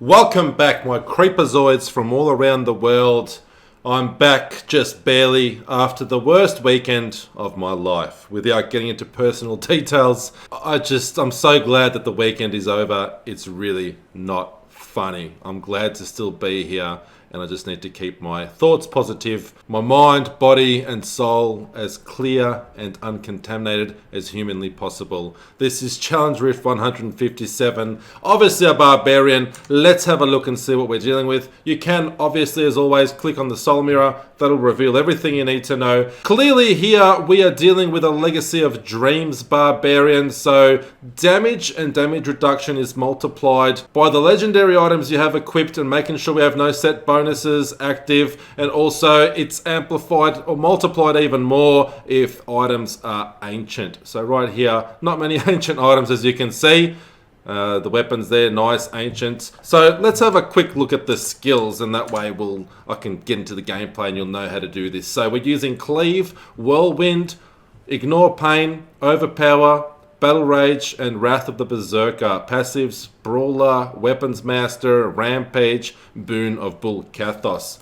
Welcome back, my creepazoids from all around the world. I'm back just barely after the worst weekend of my life. Without getting into personal details, I'm so glad that the weekend is over. It's really not funny. I'm glad to still be here, and I just need to keep my thoughts positive, my mind, body, and soul as clear and uncontaminated as humanly possible. This is Challenge Rift 157, obviously a barbarian. Let's have a look and see what we're dealing with. You can, obviously, as always, click on the soul mirror. That'll reveal everything you need to know. Clearly here, we are dealing with a Legacy of Dreams barbarian, so damage and damage reduction is multiplied by the legendary items you have equipped and making sure we have no set bonuses active, and also it's amplified or multiplied even more if items are ancient. So right here, not many ancient items as you can see. The weapons there, nice, ancient. So let's have a quick look at the skills, and that way I can get into the gameplay and you'll know how to do this. So we're using Cleave, Whirlwind, Ignore Pain, Overpower, Battle Rage, and Wrath of the Berserker. Passives, Brawler, Weapons Master, Rampage, Boon of Bull Kathos.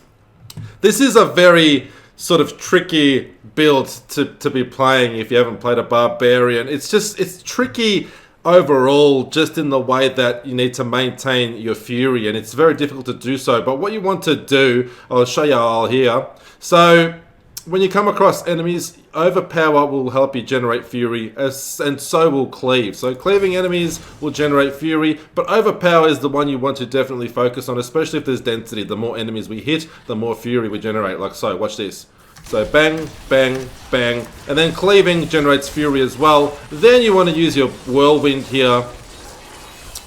This is a very sort of tricky build to be playing if you haven't played a Barbarian. It's tricky overall, just in the way that you need to maintain your fury, and it's very difficult to do so. But what you want to do, I'll show you all here. So when you come across enemies, Overpower will help you generate fury, and so will Cleave. So cleaving enemies will generate fury, but Overpower is the one you want to definitely focus on, especially if there's density. The more enemies we hit, the more fury we generate, like so. Watch this. So bang, bang, bang, and then cleaving generates fury as well. Then you want to use your whirlwind here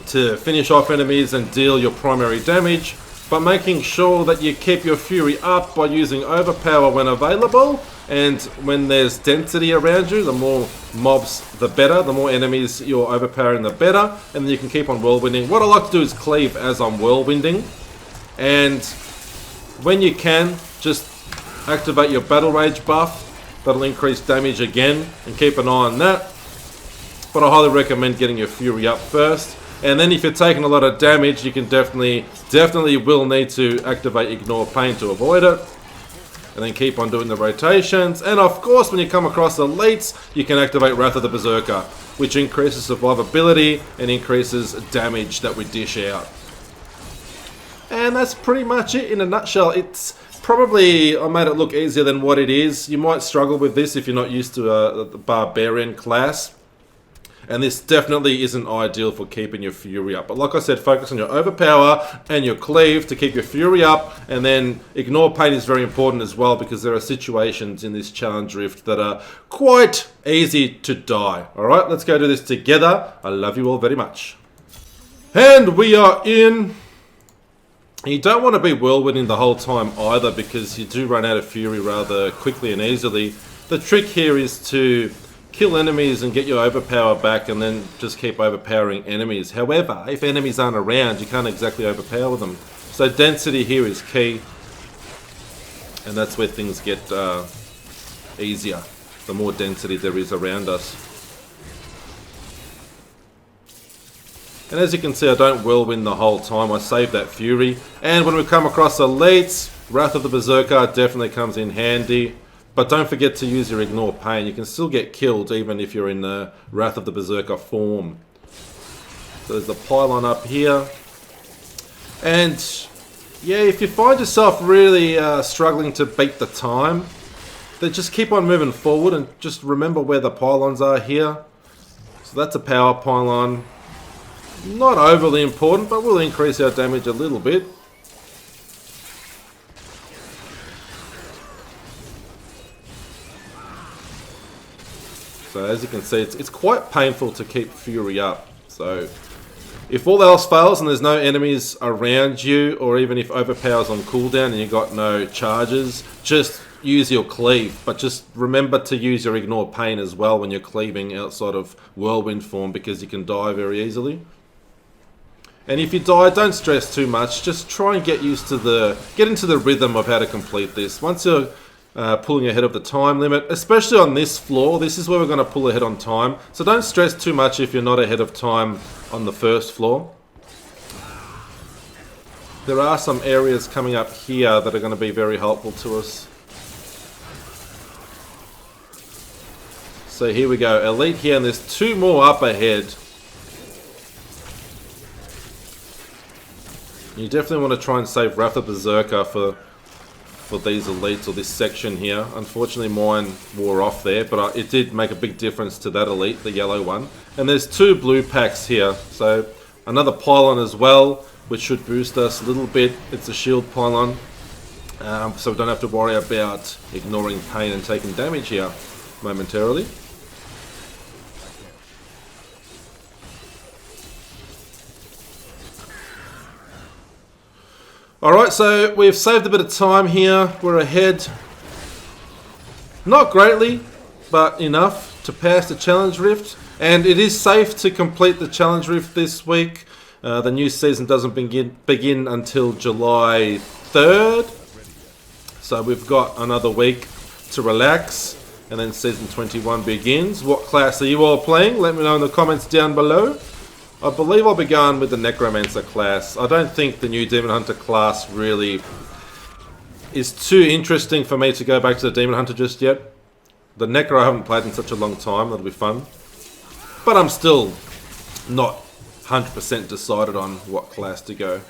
to finish off enemies and deal your primary damage, but making sure that you keep your fury up by using overpower when available. And when there's density around you, the more mobs, the better. The more enemies you're overpowering, the better. And then you can keep on whirlwinding. What I like to do is cleave as I'm whirlwinding. And when you can, just activate your Battle Rage buff. That'll increase damage again, and keep an eye on that. But I highly recommend getting your fury up first. And then if you're taking a lot of damage, you can definitely will need to activate Ignore Pain to avoid it. And then keep on doing the rotations. And of course, when you come across elites, you can activate Wrath of the Berserker, which increases survivability and increases damage that we dish out. And that's pretty much it in a nutshell. It's probably, I made it look easier than what it is. You might struggle with this if you're not used to the Barbarian class. And this definitely isn't ideal for keeping your fury up. But like I said, focus on your overpower and your cleave to keep your fury up. And then Ignore Pain is very important as well, because there are situations in this challenge rift that are quite easy to die. Alright, let's go do this together. I love you all very much. And we are in. You don't want to be whirlwinding the whole time either, because you do run out of fury rather quickly and easily. The trick here is to kill enemies and get your overpower back, and then just keep overpowering enemies. However, if enemies aren't around, you can't exactly overpower them. So density here is key, and that's where things get easier, the more density there is around us. And as you can see, I don't whirlwind the whole time. I save that fury. And when we come across elites, Wrath of the Berserker definitely comes in handy. But don't forget to use your Ignore Pain. You can still get killed even if you're in the Wrath of the Berserker form. So there's the pylon up here. And yeah, if you find yourself really struggling to beat the time, then just keep on moving forward and just remember where the pylons are here. So that's a power pylon. Not overly important, but will increase our damage a little bit. So as you can see, it's quite painful to keep fury up. So if all else fails and there's no enemies around you, or even if overpower's on cooldown and you got no charges, just use your cleave. But just remember to use your Ignore Pain as well when you're cleaving outside of whirlwind form, because you can die very easily. And if you die, don't stress too much. Just try and get into the rhythm of how to complete this. Once you're pulling ahead of the time limit, especially on this floor, this is where we're going to pull ahead on time. So don't stress too much if you're not ahead of time on the first floor. there are some areas coming up here that are going to be very helpful to us. So here we go, elite here, and there's 2 more up ahead. You definitely want to try and save Wrath of Berserker for these elites, or this section here. Unfortunately mine wore off there, but it did make a big difference to that elite, the yellow one. And there's 2 blue packs here, so another pylon as well, which should boost us a little bit. It's a shield pylon, so we don't have to worry about ignoring pain and taking damage here momentarily. Alright, so we've saved a bit of time here. We're ahead. Not greatly, but enough to pass the challenge rift. And it is safe to complete the challenge rift this week. The new season doesn't begin until July 3rd. So we've got another week to relax. And then season 21 begins. What class are you all playing? Let me know in the comments down below. I believe I'll be going with the Necromancer class. I don't think the new Demon Hunter class really is too interesting for me to go back to the Demon Hunter just yet. The Necro I haven't played in such a long time, that'll be fun. But I'm still not 100% decided on what class to go.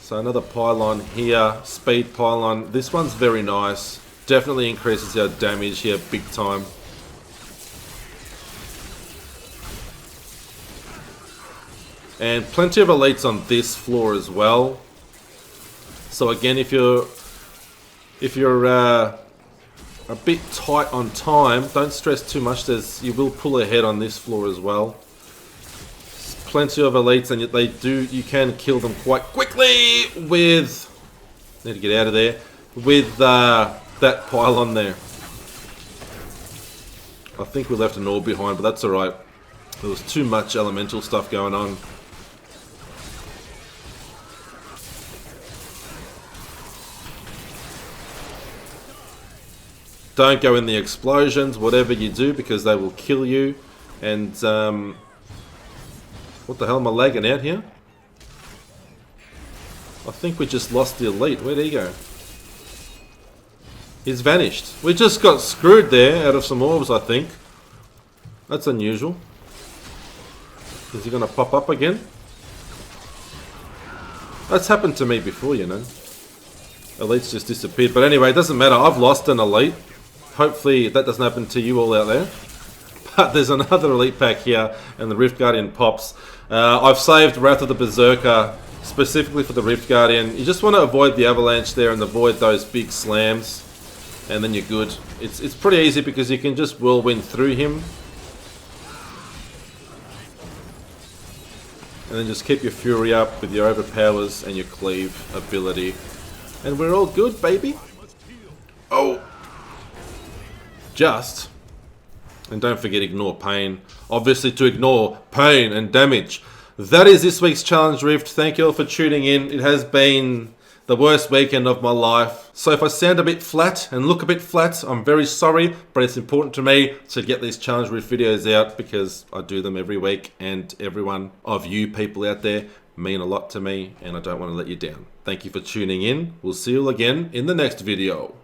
So another pylon here, speed pylon. This one's very nice. Definitely increases our damage here big time. And plenty of elites on this floor as well. So again, if you're a bit tight on time, don't stress too much. You will pull ahead on this floor as well. Plenty of elites, and you can kill them quite quickly with. Need to get out of there with that pylon there. I think we left an orb behind, but that's all right. There was too much elemental stuff going on. Don't go in the explosions, whatever you do, because they will kill you. And, what the hell am I lagging out here? I think we just lost the elite. Where'd he go? He's vanished. We just got screwed there out of some orbs, I think. That's unusual. Is he going to pop up again? That's happened to me before, you know. Elites just disappeared. But anyway, it doesn't matter. I've lost an elite. Hopefully that doesn't happen to you all out there. But there's another elite pack here, and the Rift Guardian pops. I've saved Wrath of the Berserker specifically for the Rift Guardian. You just want to avoid the avalanche there and avoid those big slams, and then you're good. It's pretty easy because you can just whirlwind through him. And then just keep your fury up with your overpowers and your cleave ability. And we're all good, baby. Oh! Just. And don't forget, ignore pain. Obviously to ignore pain and damage. That is this week's Challenge Rift. Thank you all for tuning in. It has been the worst weekend of my life. So if I sound a bit flat and look a bit flat, I'm very sorry. But it's important to me to get these Challenge Rift videos out because I do them every week. And every one of you people out there mean a lot to me. And I don't want to let you down. Thank you for tuning in. We'll see you all again in the next video.